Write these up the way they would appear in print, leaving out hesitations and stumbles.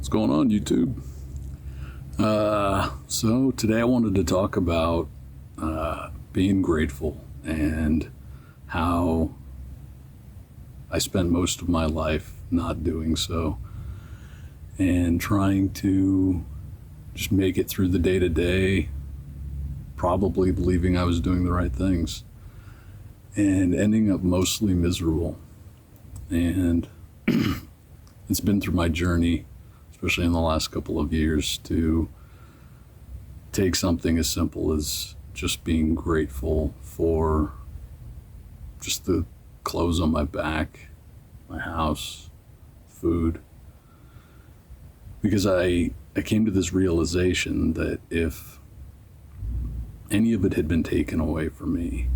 What's going on, YouTube? So today I wanted to talk about being grateful and how I spent most of my life not doing so and trying to just make it through the day-to-day, probably believing I was doing the right things and ending up mostly miserable. And it's been through my journey, especially in the last couple of years, to take something as simple as just being grateful for just the clothes on my back, my house, food. Because I came to this realization that if any of it had been taken away from me,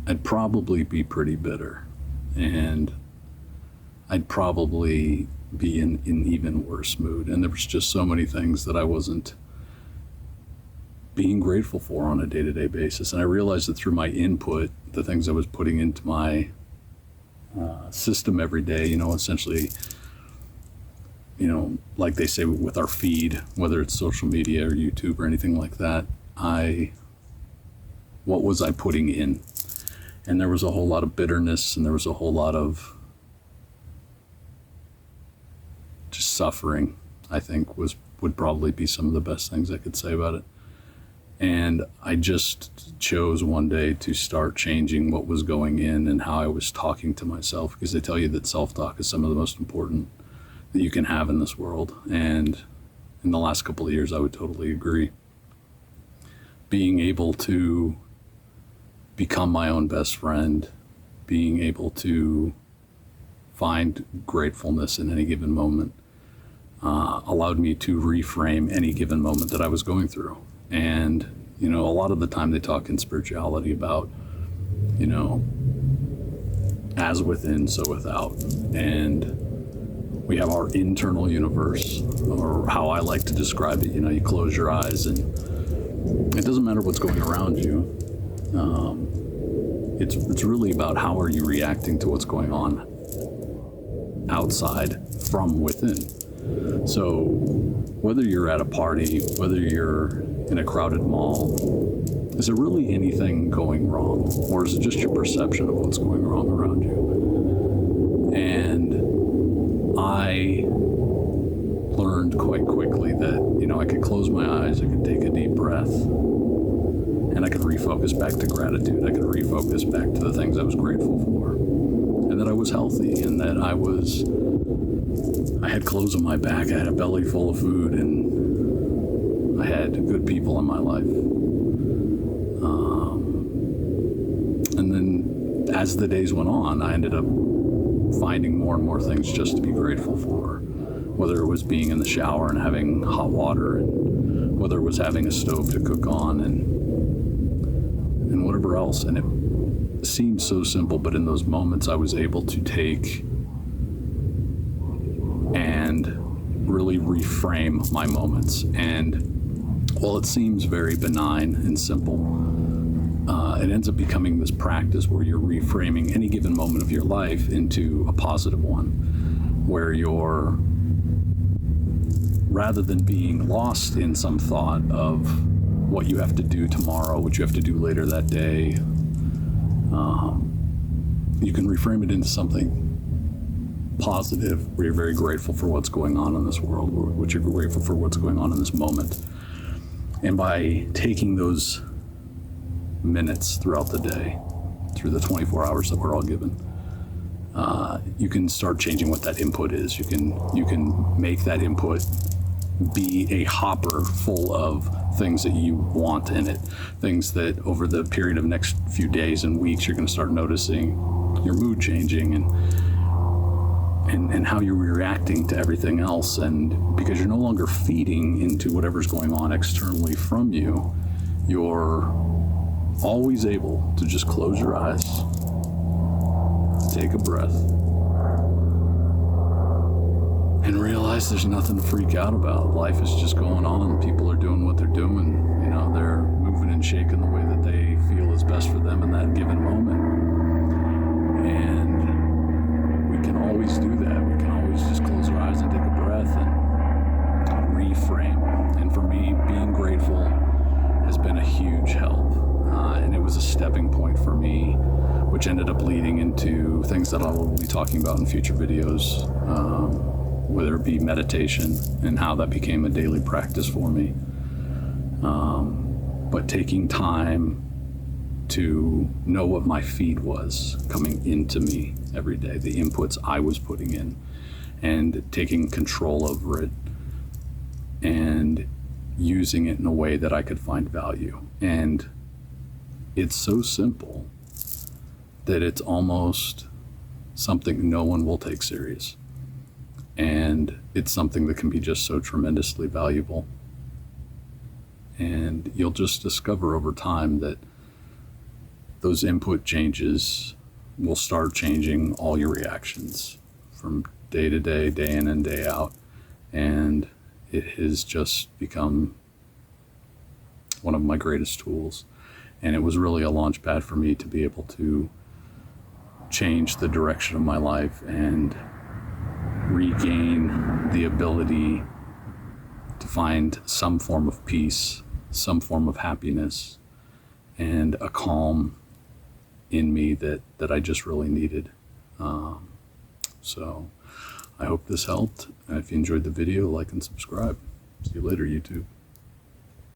I'd probably be pretty bitter. And I'd probably be in an even worse mood. And there was just so many things that I wasn't being grateful for on a day-to-day basis. And I realized that through my input, the things I was putting into my system every day, essentially, like they say with our feed, whether it's social media or YouTube or anything like that, what was I putting in? And there was a whole lot of bitterness, and there was a whole lot of just suffering, I think would probably be some of the best things I could say about it. And I just chose one day to start changing what was going in and how I was talking to myself, because they tell you that self-talk is some of the most important that you can have in this world. And in the last couple of years, I would totally agree. Being able to become my own best friend, being able to find gratefulness in any given moment, allowed me to reframe any given moment that I was going through. And, a lot of the time they talk in spirituality about, as within, so without. And we have our internal universe, or how I like to describe it. You close your eyes and it doesn't matter what's going around you. It's really about how are you reacting to what's going on outside from within. So whether you're at a party, whether you're in a crowded mall, is there really anything going wrong? Or is it just your perception of what's going wrong around you? And I learned quite quickly that, I could close my eyes, I could take a deep breath, and I could refocus back to gratitude. I could refocus back to the things I was grateful for. And that I was healthy, and that I had clothes on my back, I had a belly full of food, and I had good people in my life. And then as the days went on, I ended up finding more and more things just to be grateful for, whether it was being in the shower and having hot water, and whether it was having a stove to cook on, and whatever else. And it seemed so simple, but in those moments I was able to take and really reframe my moments. And while it seems very benign and simple, it ends up becoming this practice where you're reframing any given moment of your life into a positive one, where you're, rather than being lost in some thought of what you have to do tomorrow, what you have to do later that day, you can reframe it into something positive, where you're very grateful for what's going on in this world, which you're grateful for what's going on in this moment. And by taking those minutes throughout the day, through the 24 hours that we're all given, you can start changing what that input is. You can make that input be a hopper full of things that you want in it, things that over the period of next few days and weeks, you're going to start noticing your mood changing and how you're reacting to everything else. And because you're no longer feeding into whatever's going on externally from you, you're always able to just close your eyes, take a breath, and realize there's nothing to freak out about. Life is just going on. People are doing what they're doing. They're moving and shaking the way that they feel is best for them in that given moment. And we can always do that. We can always just close our eyes and take a breath and which ended up leading into things that I will be talking about in future videos, whether it be meditation and how that became a daily practice for me. But taking time to know what my feed was coming into me every day, the inputs I was putting in, and taking control over it and using it in a way that I could find value. And it's so simple that it's almost something no one will take serious. And it's something that can be just so tremendously valuable. And you'll just discover over time that those input changes will start changing all your reactions from day to day, day in and day out. And it has just become one of my greatest tools. And it was really a launch pad for me to be able to change the direction of my life and regain the ability to find some form of peace, some form of happiness, and a calm in me that I just really needed. So I hope this helped. And if you enjoyed the video, like and subscribe. See you later, YouTube.